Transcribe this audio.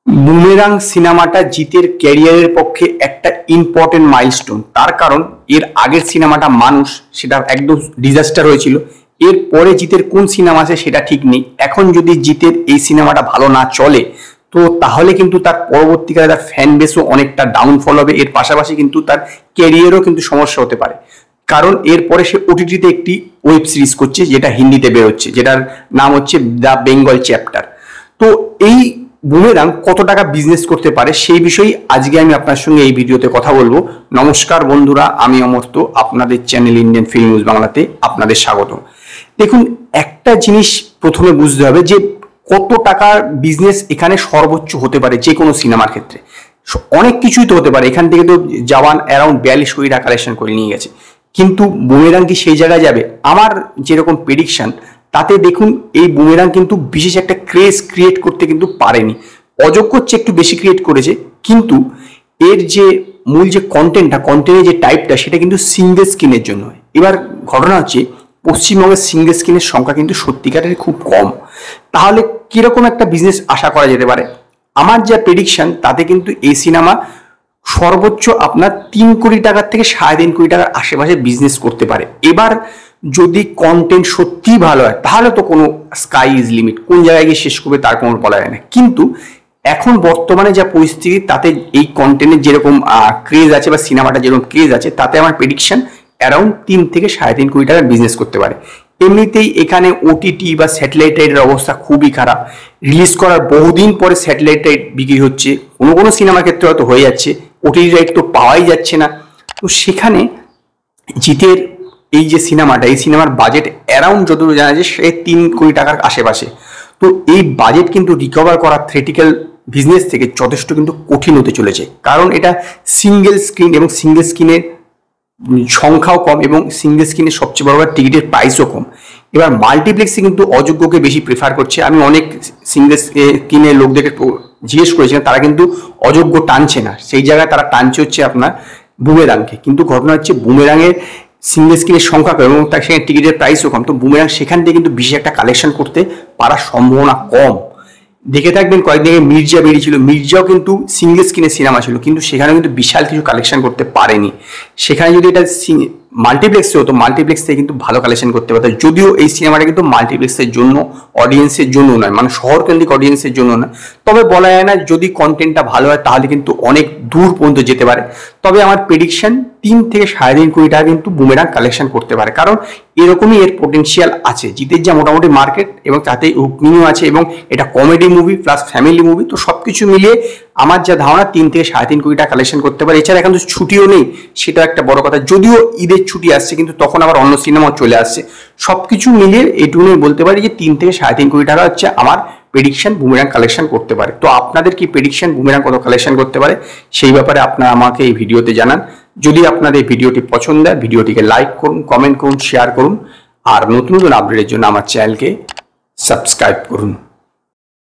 Boomerang সিনেমাটা জিতের ক্যারিয়ারের পক্ষে একটা ইম্পর্টেন্ট মাইলস্টোন। তার কারণ এর আগের সিনেমাটা মানুষ, সেটা একদম ডিজাস্টার হয়েছিল। এর পরে জিতের কোন সিনেমা আছে সেটা ঠিক নেই। এখন যদি জিতের এই সিনেমাটা ভালো না চলে তো তাহলে কিন্তু তার পরবর্তীকালে তার ফ্যান বেসও অনেকটা ডাউনফল হবে। এর পাশাপাশি কিন্তু তার ক্যারিয়ারও কিন্তু সমস্যা হতে পারে, কারণ এরপরে সে ওটিটিতে একটি ওয়েব সিরিজ করছে যেটা হিন্দিতে বেরোচ্ছে, যেটার নাম হচ্ছে দ্য বেঙ্গল চ্যাপ্টার। তো এই বুমেরাং কত টাকা বিজনেস করতে পারে সেই বিষয়ে আজকে আমি আপনার সঙ্গে এই ভিডিওতে কথা বলবো। নমস্কার বন্ধুরা, আমি অমর্ত্য, আপনাদের চ্যানেল ইন্ডিয়ান ফিল্ম নিউজ বাংলাতে আপনাদের স্বাগত। দেখুন, একটা জিনিস প্রথমে বুঝতে হবে যে কত টাকার বিজনেস এখানে সর্বোচ্চ হতে পারে যে কোনো সিনেমার ক্ষেত্রে। অনেক কিছুই তো হতে পারে। এখান থেকে তো জওয়ান অ্যারাউন্ড 42 কোটি টাকা কালেকশন করে নিয়ে গেছে, কিন্তু বুমেরাং কি সেই জায়গায় যাবে? আমার যেরকম প্রেডিকশন তাতে দেখুন এই বুমেরাং কিন্তু বিশেষ একটা ক্রেজ ক্রিয়েট করতে কিন্তু পারেনি। অযোগ্য হচ্ছে একটু বেশি ক্রিয়েট করেছে, কিন্তু এর যে মূল যে কন্টেন্টের যে টাইপটা সেটা কিন্তু সিঙ্গেল স্ক্রিনের জন্য। এবার ঘটনা হচ্ছে পশ্চিমবঙ্গের সিঙ্গেল স্ক্রিনের সংখ্যা কিন্তু সত্যিকারের খুব কম। তাহলে কিরকম একটা বিজনেস আশা করা যেতে পারে? আমার যা প্রেডিকশন তাতে কিন্তু এই সিনেমা সর্বোচ্চ আপনার 3 কোটি টাকার থেকে 3.5 কোটি টাকার আশেপাশে বিজনেস করতে পারে। এবার যদি কন্টেন্ট সত্যি ভালো হয় তাহলে তো কোনো স্কাই ইজ লিমিট, কোন জায়গায় গিয়ে শেষ করবে তার কোনো বলা যায় না। কিন্তু এখন বর্তমানে যা পরিস্থিতি তাতে এই কন্টেন্টের যেরকম ক্রেজ আছে বা সিনেমাটা যেরকম ক্রেজ আছে তাতে আমার প্রেডিকশন অ্যারাউন্ড 3 থেকে 3.5 কোটি টাকার বিজনেস করতে পারে। এমনিতেই এখানে ওটিটি বা স্যাটেলাইট রাইটের অবস্থা খুবই খারাপ। রিলিজ করার বহুদিন পরে স্যাটেলাইট রাইট বিক্রি হচ্ছে, কোনো কোনো সিনেমার ক্ষেত্রে হয়তো হয়ে যাচ্ছে, ওটিটি রাইট তো পাওয়াই যাচ্ছে না। তো সেখানে জিতের এই যে সিনেমাটা, এই সিনেমার বাজেট অ্যারাউন্ড যতটুকু জানা যায় সে 3 কোটি টাকার আশেপাশে। তো এই বাজেট কিন্তু রিকভার করা থিয়েটিক্যাল বিজনেস থেকে যথেষ্ট কিন্তু কঠিন হতে চলেছে, কারণ এটা সিঙ্গেল স্ক্রিন এবং সিঙ্গেল স্ক্রিনের সংখ্যাও কম এবং সিঙ্গেল স্ক্রিনের সবচেয়ে বড় টিকিটের প্রাইসও কম। এবার মাল্টিপ্লেক্সে কিন্তু অযোগ্যকে বেশি প্রেফার করছে। আমি অনেক সিঙ্গেল স্ক্রিনের লোকদেরকে জিজ্ঞেস করেছিলাম, তারা কিন্তু অযোগ্য টানছে না, সেই জায়গায় তারা টানছে হচ্ছে আপনার বুমেরাংকে। কিন্তু ঘটনা হচ্ছে বুমেরাংয়ের সিঙ্গেল স্ক্রিনের সংখ্যা কম এবং তার সেখানে টিকিটের প্রাইসও কম। তো বুমেরাং সেখান থেকে কিন্তু বিশেষ একটা কালেকশন করতে পারার সম্ভাবনা কম। দেখে থাকবেন কয়েকদিন আগে মির্জা বেরিয়েছিল, মির্জাও কিন্তু সিঙ্গেল স্ক্রিনের সিনেমা ছিল, কিন্তু সেখানে কিন্তু বিশাল কিছু কালেকশন করতে পারেনি। সেখানে যদি এটা মাল্টিপ্লেক্সে হতো, মাল্টিপ্লেক্স থেকে কিন্তু ভালো কালেকশন করতে পারতো। যদিও এই সিনেমাটা কিন্তু মাল্টিপ্লেক্সের জন্য, অডিয়েন্সের জন্য নয়, মানে শহরকেন্দ্রিক অডিয়েন্সের জন্য নয়। তবে বলা যায় না, যদি কন্টেন্টটা ভালো হয় তাহলে কিন্তু অনেক দূর পর্যন্ত যেতে পারে। তবে আমার প্রেডিকশন 3 থেকে 3.5 কোটি টাকা কিন্তু বুমেরাং কালেকশন করতে পারে, কারণ এরকমই এর পোটেনশিয়াল আছে। জিতের যা মোটামুটি মার্কেট এবং তাতে ওপেনিংও আছে এবং এটা comedy movie plus family movie, তো সবকিছু মিলিয়ে আমার যা ধারণা 3 থেকে 3.5 কোটি টাকা কালেকশন করতে পারে। এছাড়া এখন তো ছুটিও নেই, সেটা একটা বড় কথা। যদিও ঈদের ছুটি আসছে, কিন্তু তখন আবার অন্য সিনেমাও চলে আসছে। সবকিছু মিলিয়ে এইটুকুনি বলতে পারি যে 3 থেকে 3.5 কোটি টাকা হচ্ছে আমার প্রেডিকশন বুমেরাং কালেকশন করতে পারে। তো আপনাদের কি প্রেডিকশন বুমেরাং কত কালেকশন করতে পারে সেই ব্যাপারে আপনারা আমাকে এই ভিডিওতে জানান। যদি আপনাদের ভিডিওটি পছন্দ হয় ভিডিওটিকে লাইক করুন, কমেন্ট করুন, শেয়ার করুন, আর নতুন নতুন আপডেটের জন্য আমার চ্যানেলকে সাবস্ক্রাইব করুন।